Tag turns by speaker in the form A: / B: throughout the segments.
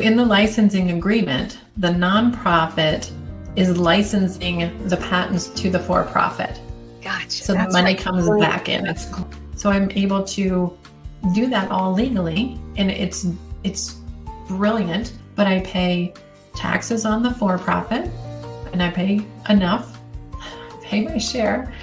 A: In the licensing agreement, the nonprofit is licensing the patents to the for-profit.
B: Gotcha.
A: So the money comes back in. So I'm able to do that all legally, and it's brilliant. But I pay taxes on the for-profit, and I pay enough, pay my share,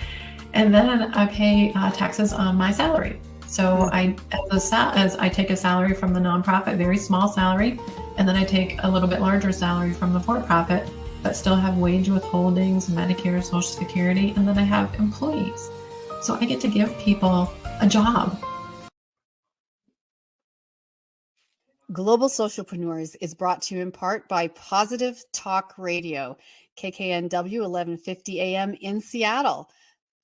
A: and then I pay taxes on my salary. So as I take a salary from the nonprofit, very small salary, and then I take a little bit larger salary from the for-profit, but still have wage withholdings, Medicare, Social Security, and then I have employees. So I get to give people a job.
B: Global Socialpreneurs is brought to you in part by Positive Talk Radio, KKNW 1150 AM in Seattle.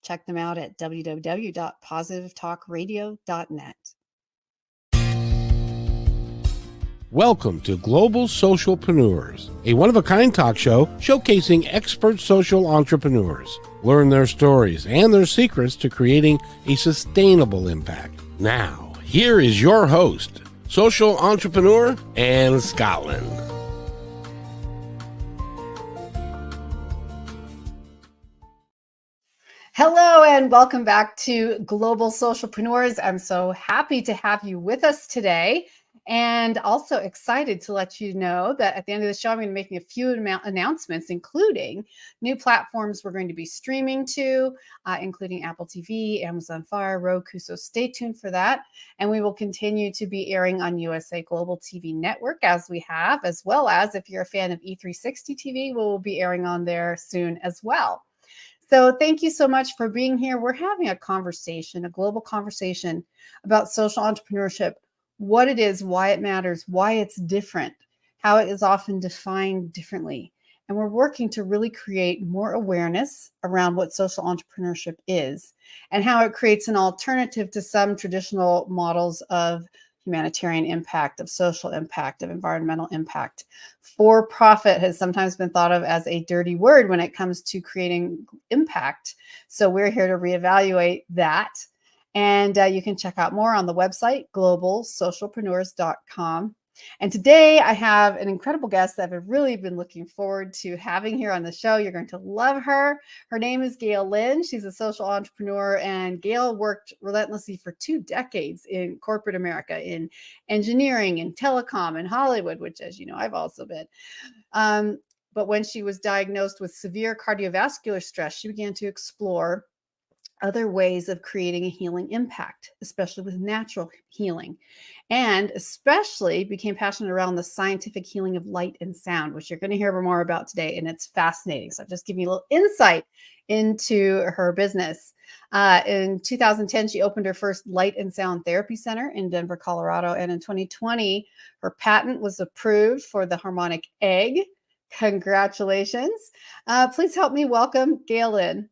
B: Check them out at www.positivetalkradio.net.
C: Welcome to Global Socialpreneurs, a one-of-a-kind talk show showcasing expert social entrepreneurs. Learn their stories and their secrets to creating a sustainable impact. Now, here is your host, social entrepreneur Anne SCOTTLIN.
B: Hello and welcome back to Global Socialpreneurs. I'm so happy to have you with us today, and also excited to let you know that at the end of the show, I'm going to be making a few announcements, including new platforms we're going to be streaming to, including Apple TV, Amazon Fire, Roku. So stay tuned for that. And we will continue to be airing on USA Global TV Network as we have, as well as if you're a fan of E360 TV, we'll be airing on there soon as well. So thank you so much for being here. We're having a conversation, a global conversation about social entrepreneurship, what it is, why it matters, why it's different, how it is often defined differently. And we're working to really create more awareness around what social entrepreneurship is and how it creates an alternative to some traditional models of humanitarian impact, of social impact, of environmental impact. For-profit has sometimes been thought of as a dirty word when it comes to creating impact. So we're here to reevaluate that. And you can check out more on the website, globalsocialpreneurs.com. And today I have an incredible guest that I've really been looking forward to having here on the show. You're going to love her. Her name is Gail Lynn. She's a social entrepreneur, and Gail worked relentlessly for 2 decades in corporate America, in engineering and telecom and Hollywood, which, as you know, I've also been. But when she was diagnosed with severe cardiovascular stress, she began to explore other ways of creating a healing impact, especially with natural healing, and especially became passionate around the scientific healing of light and sound, which you're going to hear more about today. And it's fascinating. So I'm just giving you a little insight into her business. In 2010, she opened her first light and sound therapy center in Denver, Colorado. And in 2020, her patent was approved for the Harmonic Egg. Congratulations. Please help me welcome Gail Lynn.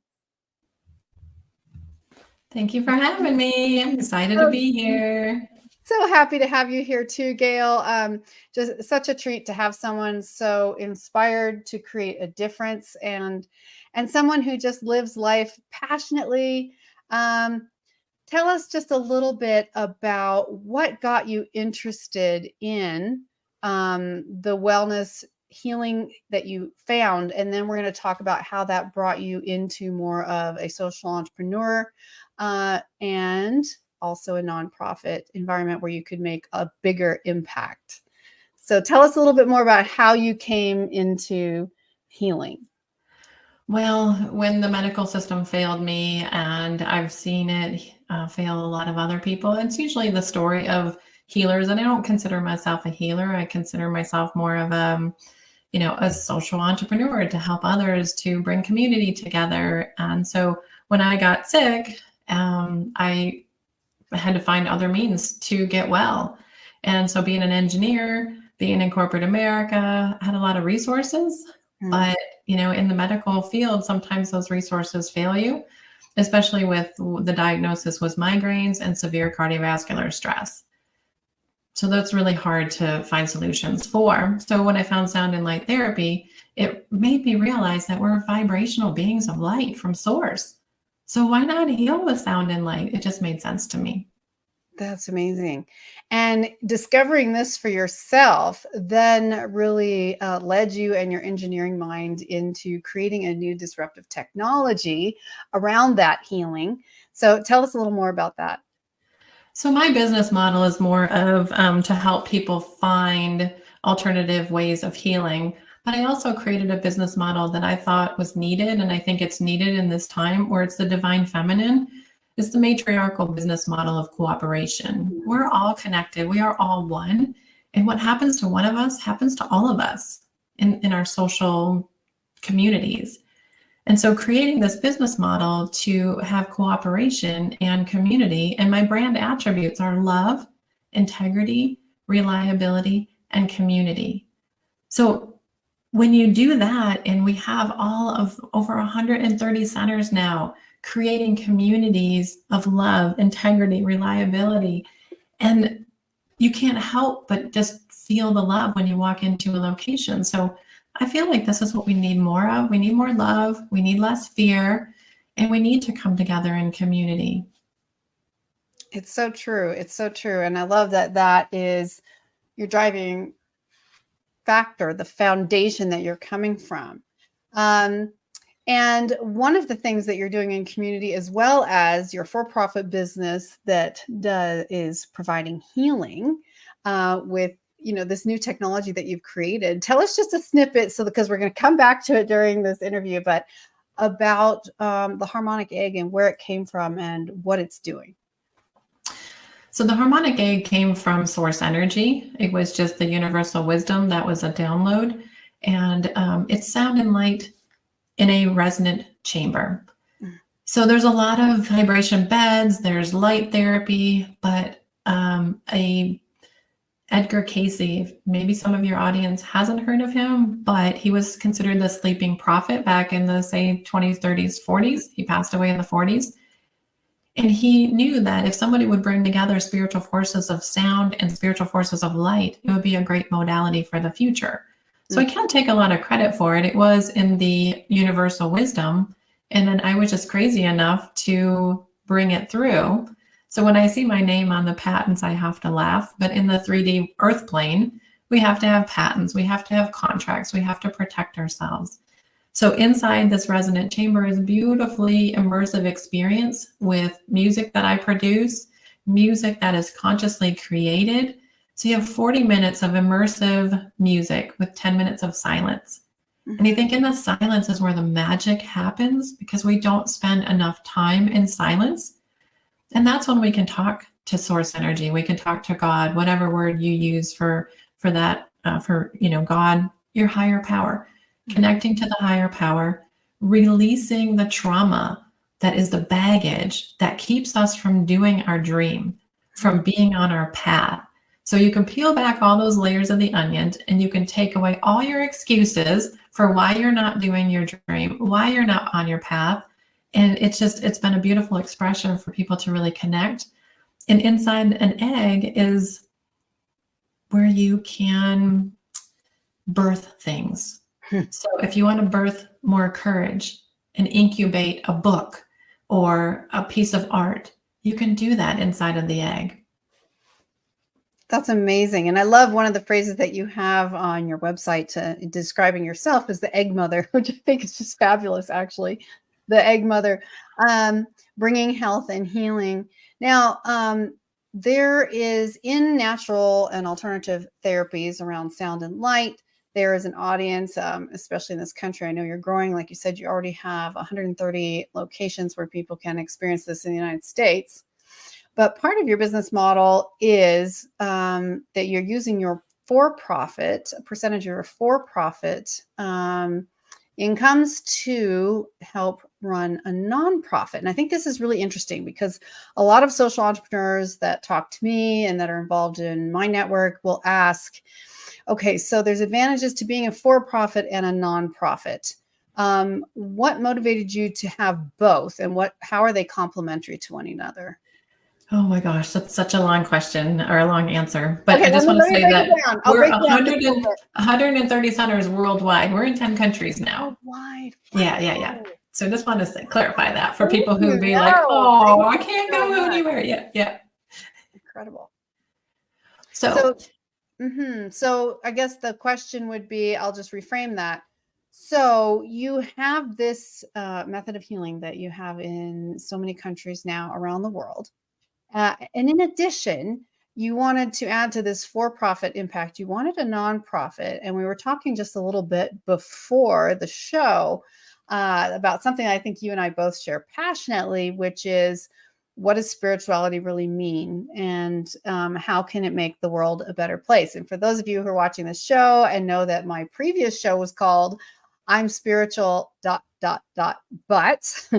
A: Thank you for having me. I'm excited to be here.
B: So happy to have you here too, Gail. Just such a treat to have someone so inspired to create a difference and someone who just lives life passionately. Tell us just a little bit about what got you interested in the wellness healing that you found, and then we're going to talk about how that brought you into more of a social entrepreneur and also a nonprofit environment where you could make a bigger impact. So tell us a little bit more about how you came into healing.
A: Well, when the medical system failed me, and I've seen it fail a lot of other people, it's usually the story of healers. And I don't consider myself a healer. I consider myself more of a social entrepreneur to help others, to bring community together. And so when I got sick, I had to find other means to get well. And so being an engineer, being in corporate America, I had a lot of resources, but in the medical field, sometimes those resources fail you, especially with the diagnosis was migraines and severe cardiovascular stress. So that's really hard to find solutions for. So when I found sound and light therapy, it made me realize that we're vibrational beings of light from source. So why not heal with sound and light? It just made sense to me.
B: That's amazing. And discovering this for yourself then really led you and your engineering mind into creating a new disruptive technology around that healing. So tell us a little more about that.
A: So my business model is more of to help people find alternative ways of healing. But I also created a business model that I thought was needed, and I think it's needed in this time, where it's the divine feminine. It's the matriarchal business model of cooperation. We're all connected. We are all one. And what happens to one of us happens to all of us in our social communities. And so creating this business model to have cooperation and community, and my brand attributes are love, integrity, reliability, and community. So when you do that, and we have all of over 130 centers now, creating communities of love, integrity, reliability, and you can't help but just feel the love when you walk into a location. So I feel like this is what we need more of. We need more love, we need less fear, and we need to come together in community.
B: It's so true. It's so true. And I love that that is your driving factor, the foundation that you're coming from. And one of the things that you're doing in community, as well as your for-profit business that is providing healing with this new technology that you've created. Tell us just a snippet, because we're going to come back to it during this interview, but about the Harmonic Egg and where it came from and what it's doing.
A: So the Harmonic Egg came from source energy. It was just the universal wisdom that was a download, and it's sound and light in a resonant chamber. So there's a lot of vibration beds, there's light therapy, but Edgar Cayce, maybe some of your audience hasn't heard of him, but he was considered the sleeping prophet back in the, say, 20s, 30s, 40s. He passed away in the 40s. And he knew that if somebody would bring together spiritual forces of sound and spiritual forces of light, it would be a great modality for the future. So I can't take a lot of credit for it. It was in the universal wisdom. And then I was just crazy enough to bring it through. So when I see my name on the patents, I have to laugh. But in the 3D earth plane, we have to have patents. We have to have contracts. We have to protect ourselves. So inside this resonant chamber is beautifully immersive experience with music that I produce, music that is consciously created. So you have 40 minutes of immersive music with 10 minutes of silence. And I think in the silence is where the magic happens, because we don't spend enough time in silence. And that's when we can talk to source energy. We can talk to God, whatever word you use for that, God, your higher power, connecting to the higher power, releasing the trauma that is the baggage that keeps us from doing our dream, from being on our path. So you can peel back all those layers of the onion, and you can take away all your excuses for why you're not doing your dream, why you're not on your path. And it's been a beautiful expression for people to really connect. And inside an egg is where you can birth things. So if you want to birth more courage and incubate a book or a piece of art, you can do that inside of the egg.
B: That's amazing. And I love one of the phrases that you have on your website describing yourself as the egg mother, which I think is just fabulous, actually. The egg mother, bringing health and healing. Now, there is in natural and alternative therapies around sound and light, there is an audience, especially in this country. I know you're growing. Like you said, you already have 130 locations where people can experience this in the United States. But part of your business model is that you're using your for-profit, a percentage of your for-profit incomes to help run a nonprofit. And I think this is really interesting, because a lot of social entrepreneurs that talk to me and that are involved in my network will ask, okay, so there's advantages to being a for-profit and a nonprofit. What motivated you to have both, and how are they complementary to one another?
A: Oh my gosh, that's such a long question, or a long answer. But
B: Okay,
A: I just want to say that we're
B: 130
A: centers worldwide. We're in 10 countries now.
B: Worldwide.
A: Yeah. So I just want to clarify that for people who be like, oh, I can't go anywhere. Yeah.
B: Incredible.
A: So
B: So I guess the question would be, I'll just reframe that. So you have this method of healing that you have in so many countries now around the world. And in addition, you wanted to add to this for-profit impact. You wanted a nonprofit. And we were talking just a little bit before the show about something I think you and I both share passionately, which is, what does spirituality really mean? And how can it make the world a better place? And for those of you who are watching this show and know that my previous show was called I'm Spiritual ... but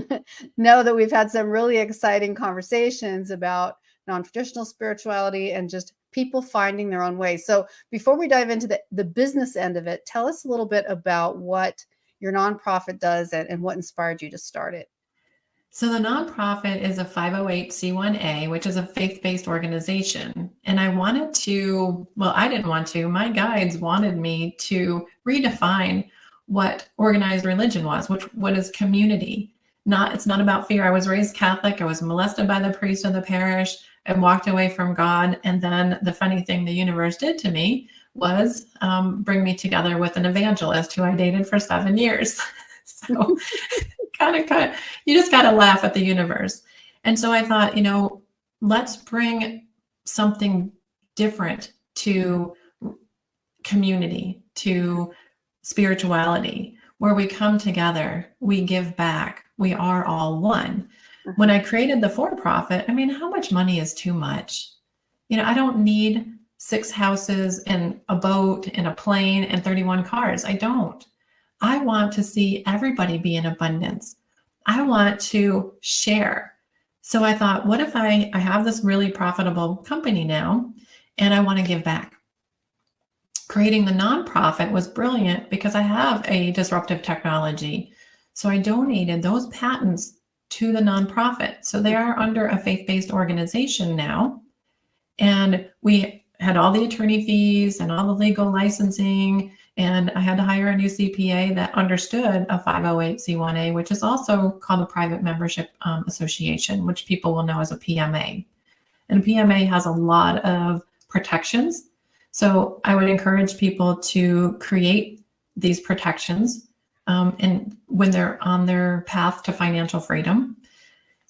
B: know that we've had some really exciting conversations about non-traditional spirituality and just people finding their own way. So before we dive into the business end of it, tell us a little bit about what your nonprofit does and what inspired you to start it.
A: So the nonprofit is a 508c1a, which is a faith-based organization. And I wanted to, well, I didn't want to, my guides wanted me to redefine what organized religion was, what is community. It's not about fear. I was raised Catholic. I was molested by the priest of the parish and walked away from God. And then the funny thing the universe did to me was bring me together with an evangelist who I dated for 7 years. So kind of, you just got to laugh at the universe. And so I thought, let's bring something different to community, to spirituality, where we come together, we give back, we are all one. When I created the for-profit, how much money is too much? I don't need 6 houses and a boat and a plane and 31 cars. I don't. I want to see everybody be in abundance. I want to share. So I thought, what if I have this really profitable company now and I want to give back? Creating the nonprofit was brilliant because I have a disruptive technology. So I donated those patents to the nonprofit. So they are under a faith-based organization now. And we had all the attorney fees and all the legal licensing. And I had to hire a new CPA that understood a 508c1a, which is also called a private membership association, which people will know as a PMA. And a PMA has a lot of protections. So I would encourage people to create these protections and when they're on their path to financial freedom.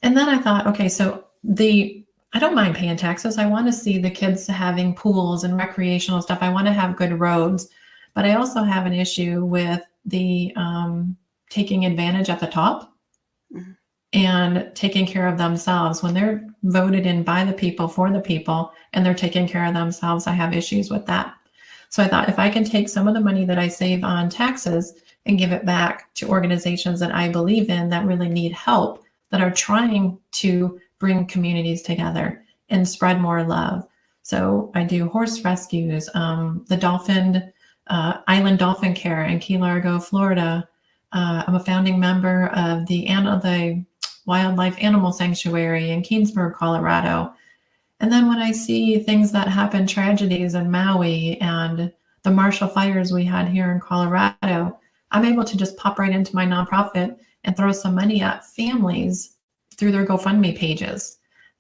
A: And then I thought, okay, so I don't mind paying taxes. I want to see the kids having pools and recreational stuff. I want to have good roads. But I also have an issue with the taking advantage at the top and taking care of themselves. When they're voted in by the people, for the people, and they're taking care of themselves, I have issues with that. So I thought, if I can take some of the money that I save on taxes and give it back to organizations that I believe in that really need help, that are trying to bring communities together and spread more love. So I do horse rescues, the Island Dolphin Care in Key Largo, Florida. I'm a founding member of the Wildlife Animal Sanctuary in Keensburg, Colorado. And then when I see things that happen, tragedies in Maui and the Marshall fires we had here in Colorado, I'm able to just pop right into my nonprofit and throw some money at families through their GoFundMe pages.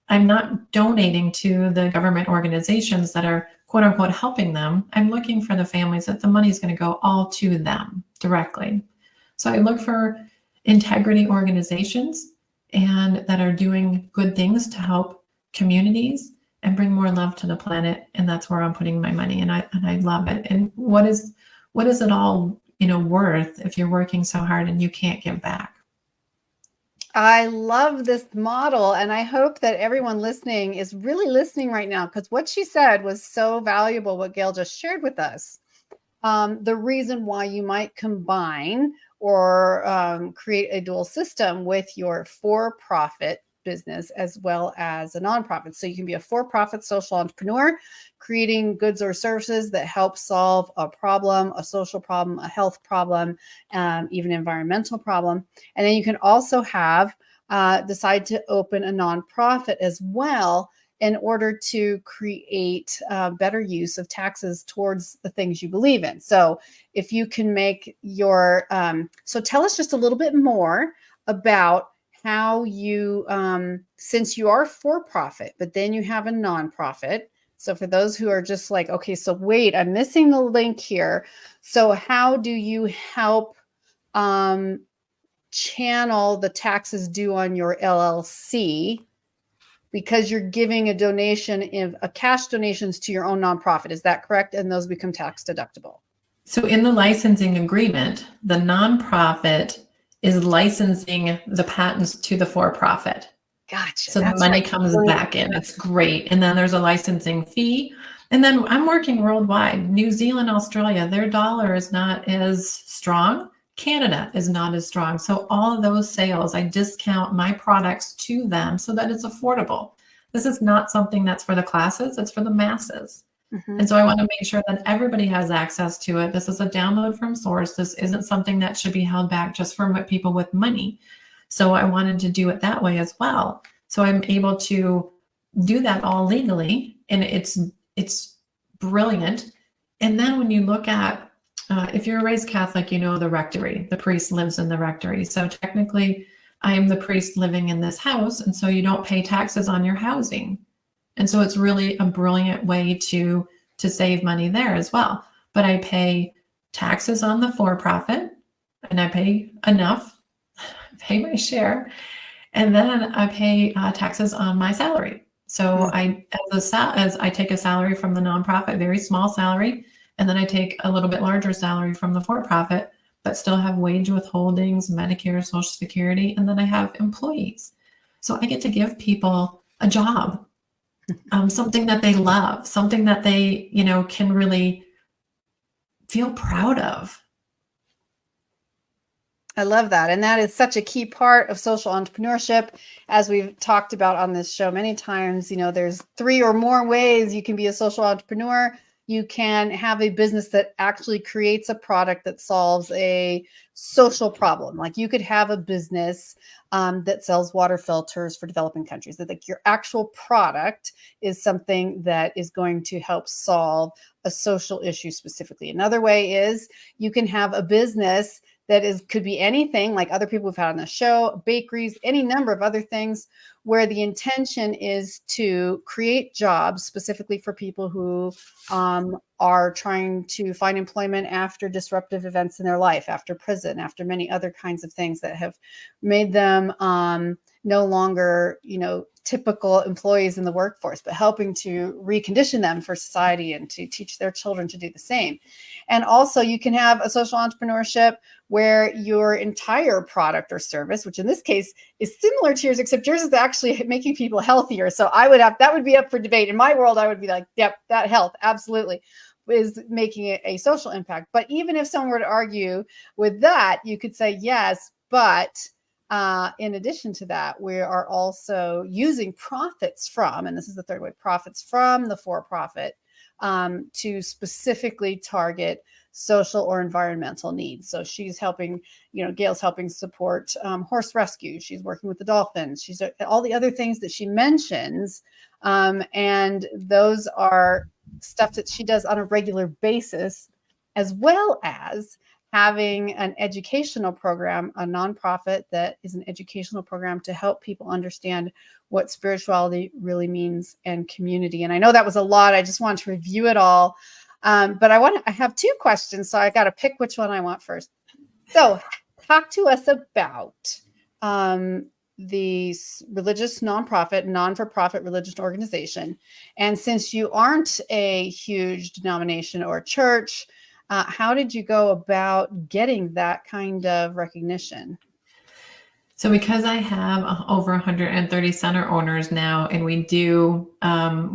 A: I'm not donating to the government organizations that are quote unquote helping them. I'm looking for the families that the money is going to go all to them directly. So I look for integrity organizations and that are doing good things to help communities and bring more love to the planet. And that's where I'm putting my money. And I love it. And what is it all, worth if you're working so hard and you can't give back?
B: I love this model, and I hope that everyone listening is really listening right now, because what she said was so valuable, what Gail just shared with us. The reason why you might combine or create a dual system with your for-profit business as well as a nonprofit. So you can be a for-profit social entrepreneur, creating goods or services that help solve a problem, a social problem, a health problem, even environmental problem. And then you can also have decide to open a nonprofit as well in order to create better use of taxes towards the things you believe in. So if you can make your, so tell us just a little bit more about how you, since you are for profit, but then you have a nonprofit. So for those who are just like, okay, so wait, I'm missing the link here. So how do you help channel the taxes due on your LLC? Because you're giving a donation, a cash donations to your own nonprofit. Is that correct? And those become tax deductible.
A: So in the licensing agreement, the nonprofit is licensing the patents to the for-profit.
B: Gotcha.
A: So the money comes back in. It's great. And then there's a licensing fee. And then I'm working worldwide. New Zealand, Australia, their dollar is not as strong. Canada is not as strong. So all of those sales, I discount my products to them so that it's affordable. This is not something that's for the classes, it's for the masses. And so I want to make sure that everybody has access to it. This is a download from source. This isn't something that should be held back just for people with money. So I wanted to do it that way as well. So I'm able to do that all legally, and it's brilliant. And then when you look at, if you're raised Catholic, you know the rectory, the priest lives in the rectory. So technically I am the priest living in this house. And so you don't pay taxes on your housing. And so it's really a brilliant way to save money there as well. But I pay taxes on the for-profit, and I pay enough, I pay my share, and then I pay taxes on my salary. So as I take a salary from the nonprofit, very small salary, and then I take a little bit larger salary from the for-profit, but still have wage withholdings, Medicare, Social Security, and then I have employees. So I get to give people a job. Something that they love, something that they, can really feel proud of.
B: I love that. And that is such a key part of social entrepreneurship. As we've talked about on this show many times, there's 3 or more ways you can be a social entrepreneur. You can have a business that actually creates a product that solves a social problem. Like you could have a business that sells water filters for developing countries. That like your actual product is something that is going to help solve a social issue specifically. Another way is you can have a business that could be anything, like other people we've had on the show, bakeries, any number of other things, where the intention is to create jobs specifically for people who are trying to find employment after disruptive events in their life, after prison, after many other kinds of things that have made them no longer, typical employees in the workforce, but helping to recondition them for society and to teach their children to do the same. And also you can have a social entrepreneurship where your entire product or service, which in this case is similar to yours, except yours is actually making people healthier. So that would be up for debate. In my world, I would be like, yep, that health, absolutely, is making it a social impact. But even if someone were to argue with that, you could say, yes, but in addition to that, we are also using profits from, and this is the third way, profits from the for-profit to specifically target social or environmental needs. So she's helping, Gail's helping support horse rescue. She's working with the dolphins. She's all the other things that she mentions. And those are stuff that she does on a regular basis, as well as having an educational program, a nonprofit that is an educational program to help people understand what spirituality really means and community. And I know that was a lot. I just wanted to review it all. But I have 2 questions, so I got to pick which one I want first. So talk to us about the religious nonprofit, non-for-profit religious organization. And since you aren't a huge denomination or church, how did you go about getting that kind of recognition?
A: So because I have over 130 center owners now, and we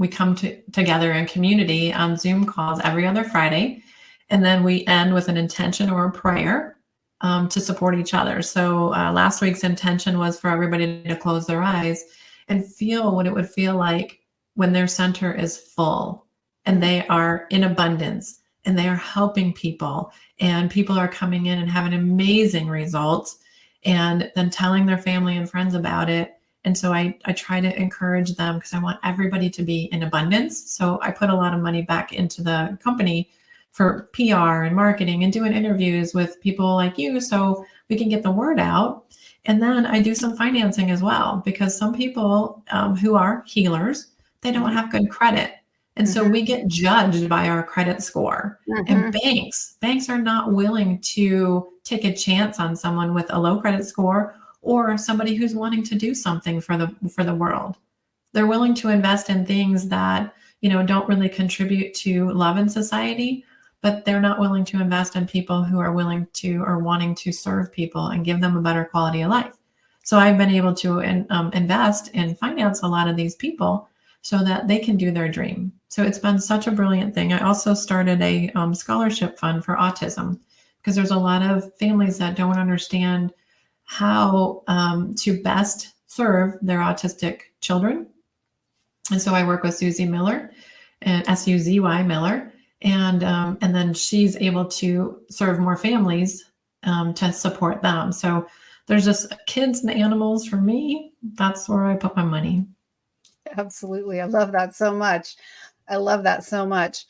A: come together in community on Zoom calls every other Friday, and then we end with an intention or a prayer to support each other. So last week's intention was for everybody to close their eyes and feel what it would feel like when their center is full and they are in abundance and they are helping people, and people are coming in and having amazing results, and then telling their family and friends about it. And so I try to encourage them because I want everybody to be in abundance. So I put a lot of money back into the company for PR and marketing and doing interviews with people like you so we can get the word out. And then I do some financing as well, because some people who are healers, they don't have good credit. And so we get judged by our credit score. And banks are not willing to take a chance on someone with a low credit score or somebody who's wanting to do something for the world. They're willing to invest in things that, don't really contribute to love in society, but they're not willing to invest in people who are willing to or wanting to serve people and give them a better quality of life. So I've been able to invest and finance a lot of these people so that they can do their dream. So it's been such a brilliant thing. I also started a scholarship fund for autism, because there's a lot of families that don't understand how to best serve their autistic children. And so I work with Suzy Miller, and Suzy Miller, and then she's able to serve more families to support them. So there's just kids and animals for me. That's where I put my money.
B: Absolutely. I love that so much. I love that so much.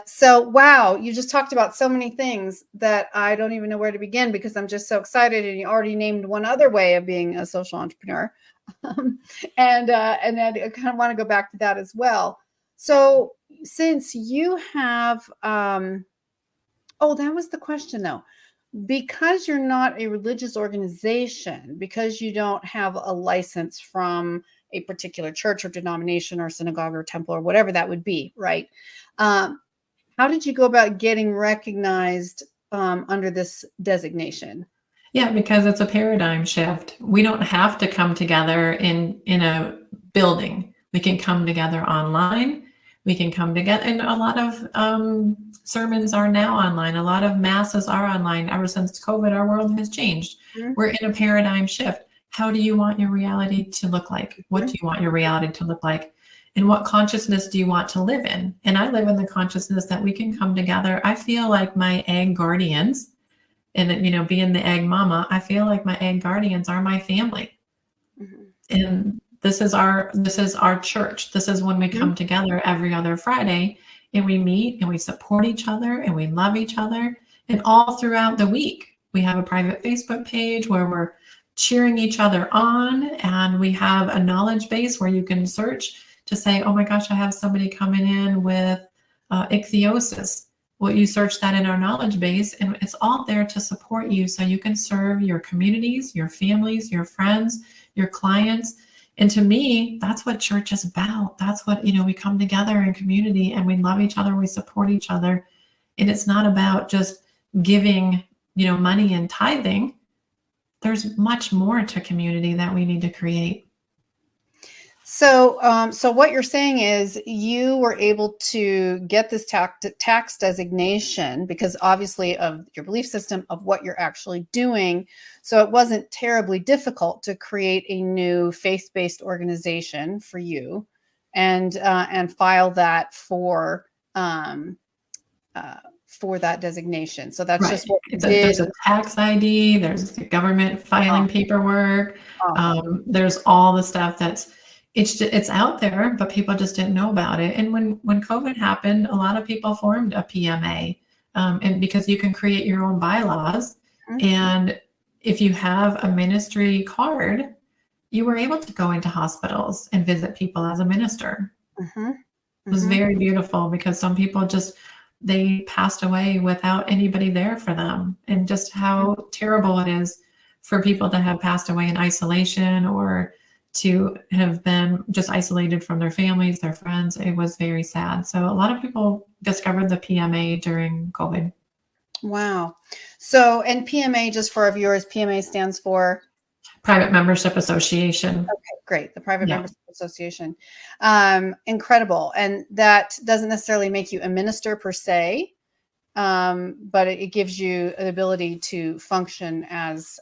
B: So, wow, you just talked about so many things that I don't even know where to begin, because I'm just so excited. And you already named one other way of being a social entrepreneur. And I kind of want to go back to that as well. So since you have, that was the question though, because you're not a religious organization, because you don't have a license from a particular church or denomination or synagogue or temple or whatever that would be, right? How did you go about getting recognized under this designation?
A: Yeah, because it's a paradigm shift. We don't have to come together in a building. We can come together online. We can come together, and a lot of sermons are now online. A lot of masses are online. Ever since COVID, our world has changed. We're in a paradigm shift. How do you want your reality to look like? What do you want your reality to look like? And what consciousness do you want to live in? And I live in the consciousness that we can come together. I feel like my egg guardians, and being the egg mama, I feel like my egg guardians are my family. And this is our church. This is when we come together every other Friday, and we meet and we support each other and we love each other. And all throughout the week, we have a private Facebook page where we're cheering each other on, and we have a knowledge base where you can search to say, oh my gosh, I have somebody coming in with ichthyosis. Well, you search that in our knowledge base, and it's all there to support you so you can serve your communities, your families, your friends, your clients. And to me, that's what church is about. That's what, we come together in community and we love each other, we support each other. And it's not about just giving, money and tithing. There's much more to community that we need to create.
B: So, so what you're saying is you were able to get this tax designation because obviously of your belief system of what you're actually doing. So it wasn't terribly difficult to create a new faith-based organization for you, and file that for that designation. So that's just what you did.
A: There's a tax ID. There's the government filing paperwork. There's all the stuff it's out there, but people just didn't know about it. And when COVID happened, a lot of people formed a PMA, and because you can create your own bylaws. And if you have a ministry card, you were able to go into hospitals and visit people as a minister. It was very beautiful, because some people they passed away without anybody there for them. And just how terrible it is for people to have passed away in isolation or to have been just isolated from their families, their friends. It was very sad. So a lot of people discovered the PMA during COVID. Wow.
B: So, and PMA, just for our viewers, PMA stands for?
A: Private Membership Association.
B: Okay, great. The Private Membership Association. Incredible. And that doesn't necessarily make you a minister per se, but it gives you the ability to function as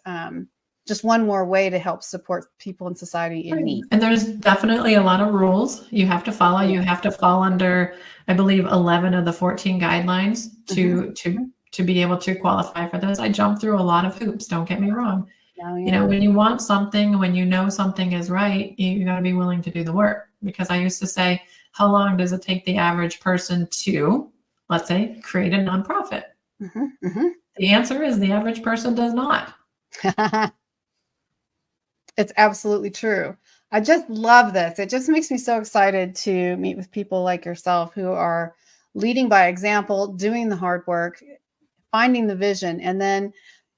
B: just one more way to help support people in society in need.
A: And there's definitely a lot of rules you have to follow. You have to fall under, I believe, 11 of the 14 guidelines to be able to qualify for this. I jumped through a lot of hoops, don't get me wrong. When you want something, when you know something is right, you got to be willing to do the work. Because I used to say, how long does it take the average person to, let's say, create a nonprofit? The answer is the average person does not.
B: It's absolutely true. I just love this. It just makes me so excited to meet with people like yourself who are leading by example, doing the hard work, finding the vision, and then,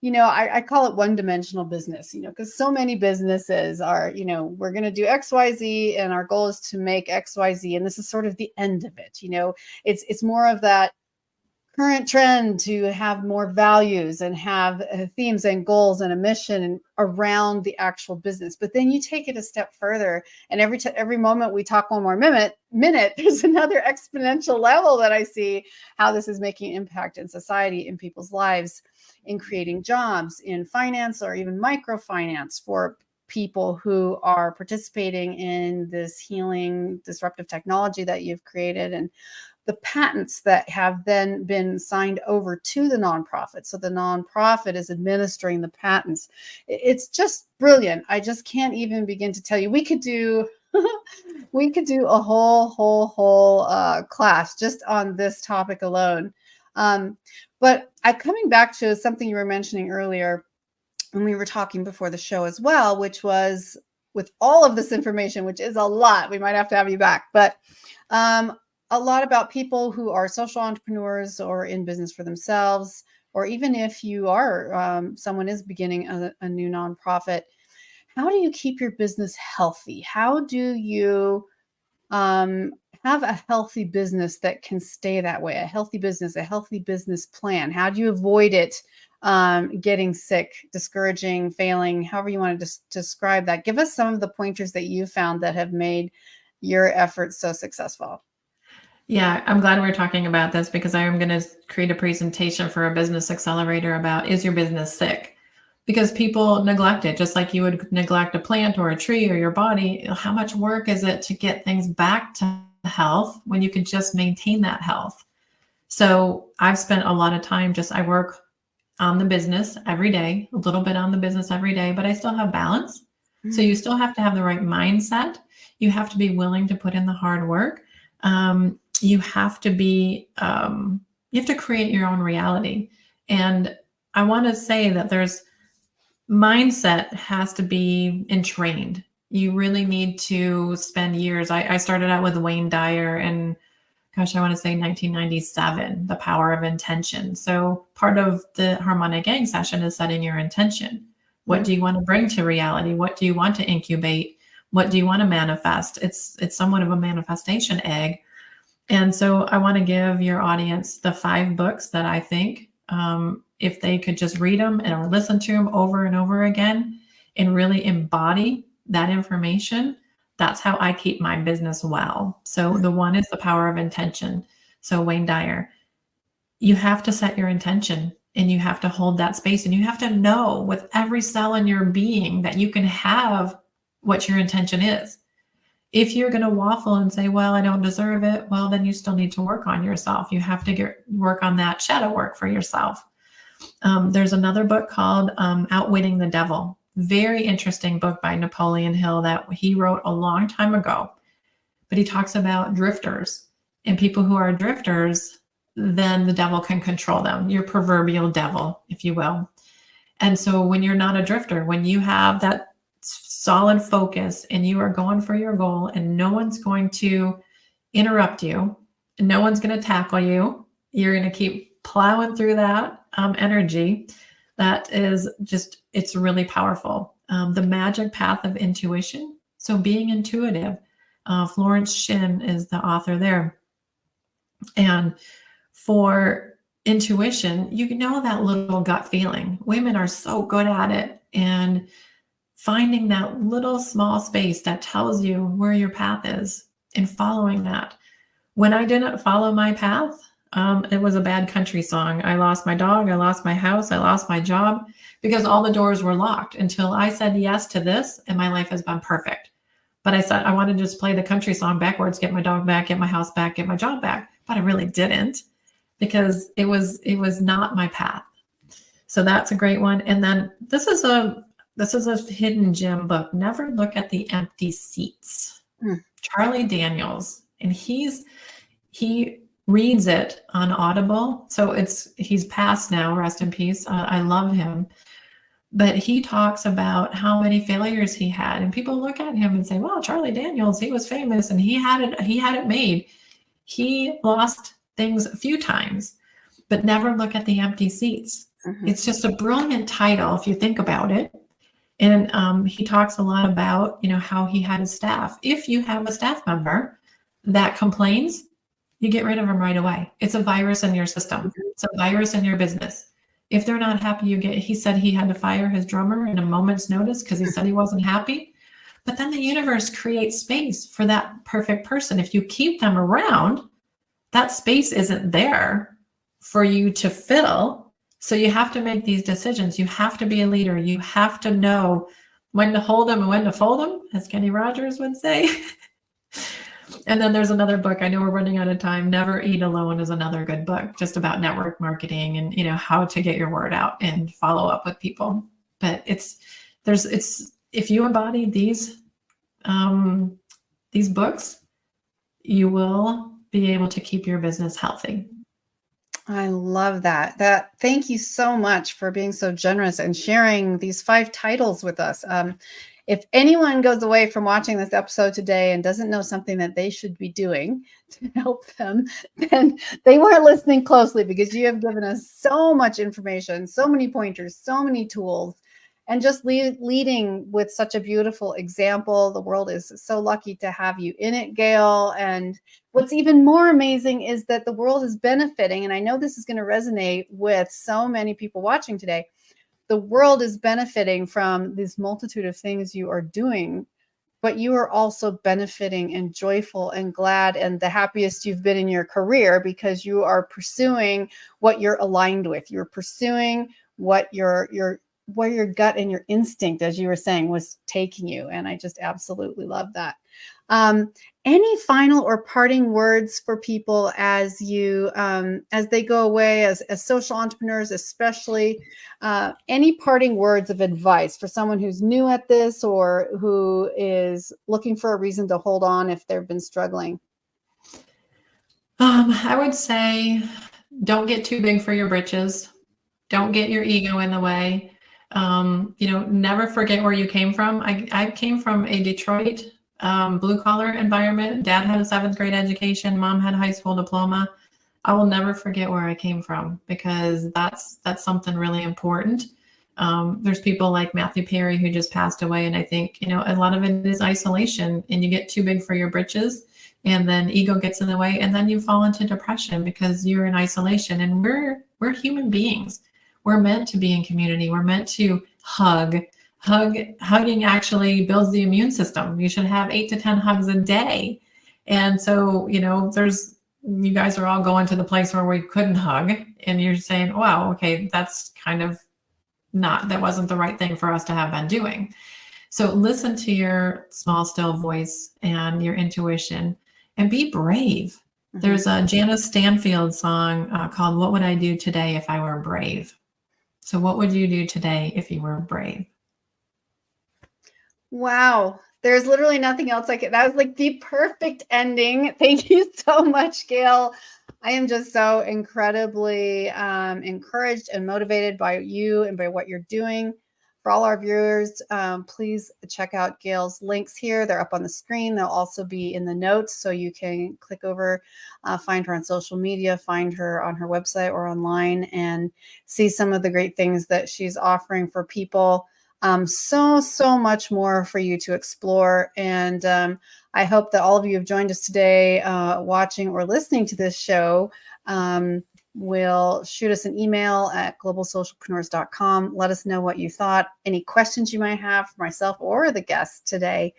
B: I call it one-dimensional business, because so many businesses are, we're going to do XYZ and our goal is to make XYZ. And this is sort of the end of it. It's more of that current trend to have more values and have themes and goals and a mission around the actual business. But then you take it a step further, and every moment we talk one more minute, there's another exponential level that I see how this is making impact in society, in people's lives, in creating jobs, in finance, or even microfinance for people who are participating in this healing disruptive technology that you've created, and the patents that have then been signed over to the nonprofit. So the nonprofit is administering the patents. It's just brilliant. I just can't even begin to tell you. We could do a whole class just on this topic alone. But coming back to something you were mentioning earlier when we were talking before the show as well, which was with all of this information, which is a lot, we might have to have you back, but a lot about people who are social entrepreneurs or in business for themselves, or even if you are someone is beginning a new nonprofit. How do you keep your business healthy? How do you have a healthy business that can stay that way? A healthy business plan. How do you avoid it getting sick, discouraging, failing, however you want to describe that? Give us some of the pointers that you found that have made your efforts so successful.
A: Yeah, I'm glad we're talking about this, because I am going to create a presentation for a business accelerator about, is your business sick? Because people neglect it, just like you would neglect a plant or a tree or your body. How much work is it to get things back to health when you could just maintain that health? So I've spent a lot of time I work on the business every day, a little bit on the business every day, but I still have balance. Mm-hmm. So you still have to have the right mindset. You have to be willing to put in the hard work. You have to be, you have to create your own reality. And I want to say that mindset has to be entrained. You really need to spend years. I started out with Wayne Dyer and I want to say 1997, The Power of Intention. So part of the Harmonic Egg session is setting your intention. What do you want to bring to reality? What do you want to incubate? What do you want to manifest? It's somewhat of a manifestation egg. And so I want to give your audience the 5 books that I think if they could just read them and listen to them over and over again and really embody that information, that's how I keep my business well. So the one is The Power of Intention. So Wayne Dyer, you have to set your intention and you have to hold that space, and you have to know with every cell in your being that you can have what your intention is. If you're going to waffle and say, well, I don't deserve it, well, then you still need to work on yourself. You have to work on that shadow work for yourself. There's another book called Outwitting the Devil. Very interesting book by Napoleon Hill that he wrote a long time ago. But he talks about drifters, and people who are drifters, then the devil can control them, your proverbial devil, if you will. And so when you're not a drifter, when you have that solid focus and you are going for your goal and no one's going to interrupt you, no one's going to tackle you, you're going to keep plowing through that energy. That is just, it's really powerful. The magic path of intuition. So being intuitive, Florence Shin is the author there. And for intuition, you know that little gut feeling. Women are so good at it. And finding that little small space that tells you where your path is and following that. When I didn't follow my path, it was a bad country song. I lost my dog, I lost my house, I lost my job because all the doors were locked until I said yes to this, and my life has been perfect. But I said I wanted to just play the country song backwards, get my dog back, get my house back, get my job back. But I really didn't, because it was not my path. So that's a great one. And then this is a hidden gem book. Never Look at the Empty Seats. Charlie Daniels. And he reads it on Audible. So he's passed now, rest in peace. I love him. But he talks about how many failures he had, and people look at him and say, "Well, Charlie Daniels, he was famous and he had it made." He lost things a few times, but never look at the empty seats.
B: Mhm.
A: It's just a brilliant title if you think about it. And he talks a lot about, how he had his staff. If you have a staff member that complains, you get rid of them right away. It's a virus in your system. It's a virus in your business. If they're not happy, he said he had to fire his drummer in a moment's notice because he said he wasn't happy. But then the universe creates space for that perfect person. If you keep them around, that space isn't there for you to fill. So you have to make these decisions. You have to be a leader. You have to know when to hold them and when to fold them, as Kenny Rogers would say. And then there's another book. I know we're running out of time. Never Eat Alone is another good book, just about network marketing and how to get your word out and follow up with people. But if you embody these books, you will be able to keep your business healthy.
B: I love that. Thank you so much for being so generous and sharing these 5 titles with us. If anyone goes away from watching this episode today and doesn't know something that they should be doing to help them, then they weren't listening closely, because you have given us so much information, so many pointers, so many tools, and just leading with such a beautiful example. The world is so lucky to have you in it, Gail. And what's even more amazing is that the world is benefiting. And I know this is going to resonate with so many people watching today. The world is benefiting from this multitude of things you are doing, but you are also benefiting and joyful and glad and the happiest you've been in your career, because you are pursuing what you're aligned with. You're pursuing what where your gut and your instinct, as you were saying, was taking you. And I just absolutely love that. Any final or parting words for people as they go away as social entrepreneurs, especially any parting words of advice for someone who's new at this or who is looking for a reason to hold on if they've been struggling?
A: I would say, don't get too big for your britches. Don't get your ego in the way. Never forget where you came from. I came from a Detroit blue collar environment. Dad had a 7th grade education. Mom had a high school diploma. I will never forget where I came from, because that's something really important. There's people like Matthew Perry who just passed away. And I think, a lot of it is isolation, and you get too big for your britches, and then ego gets in the way, and then you fall into depression because you're in isolation. And we're human beings. We're meant to be in community. We're meant to hug. Hugging actually builds the immune system. You should have 8 to 10 hugs a day. And so, you guys are all going to the place where we couldn't hug, and you're saying, wow, okay, that's that wasn't the right thing for us to have been doing. So listen to your small, still voice and your intuition, and be brave. Mm-hmm. There's a Janice Stanfield song called "What Would I Do Today If I Were Brave?" So what would you do today if you were brave?
B: Wow. There's literally nothing else like it. That was like the perfect ending. Thank you so much, Gail. I am just so incredibly encouraged and motivated by you and by what you're doing. For all our viewers, please check out Gail's links here. They're up on the screen. They'll also be in the notes, so you can click over, find her on social media, find her on her website or online, and see some of the great things that she's offering for people. So much more for you to explore. And I hope that all of you have joined us today watching or listening to this show. Will shoot us an email at globalsocialpreneurs.com. Let us know what you thought. Any questions you might have for myself or the guests today,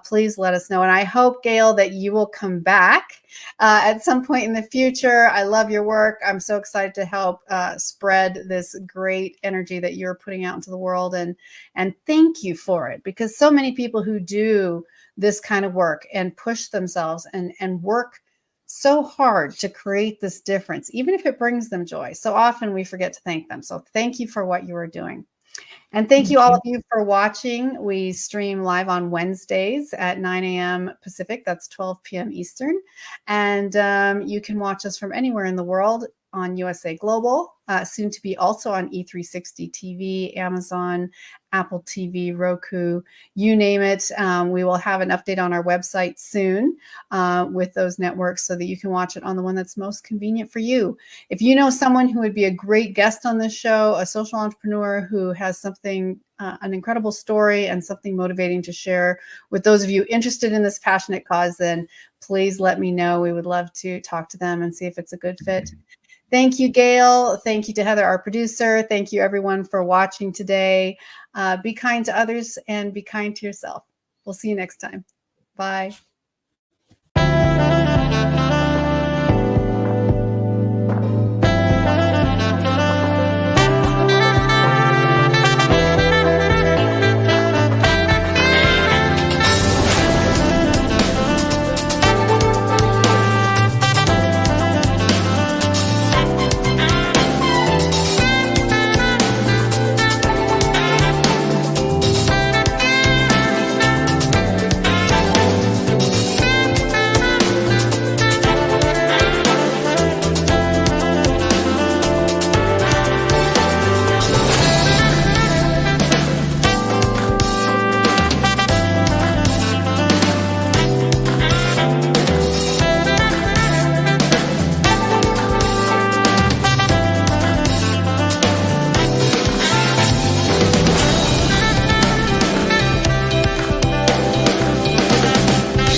B: please let us know. And I hope, Gail, that you will come back at some point in the future. I love your work. I'm so excited to help spread this great energy that you're putting out into the world. And thank you for it, because so many people who do this kind of work and push themselves and work so hard to create this difference, even if it brings them joy, so often we forget to thank them. So thank you for what you are doing. And thank you all of you for watching. We stream live on Wednesdays at 9 a.m. Pacific. That's 12 p.m. Eastern. And you can watch us from anywhere in the world on USA Global, soon to be also on E360 TV, Amazon, Apple TV, Roku, you name it. We will have an update on our website soon with those networks so that you can watch it on the one that's most convenient for you. If you know someone who would be a great guest on this show, a social entrepreneur who has something, an incredible story and something motivating to share with those of you interested in this passionate cause, then please let me know. We would love to talk to them and see if it's a good fit. Thank you, Gail. Thank you to Heather, our producer. Thank you, everyone, for watching today. Be kind to others and be kind to yourself. We'll see you next time. Bye.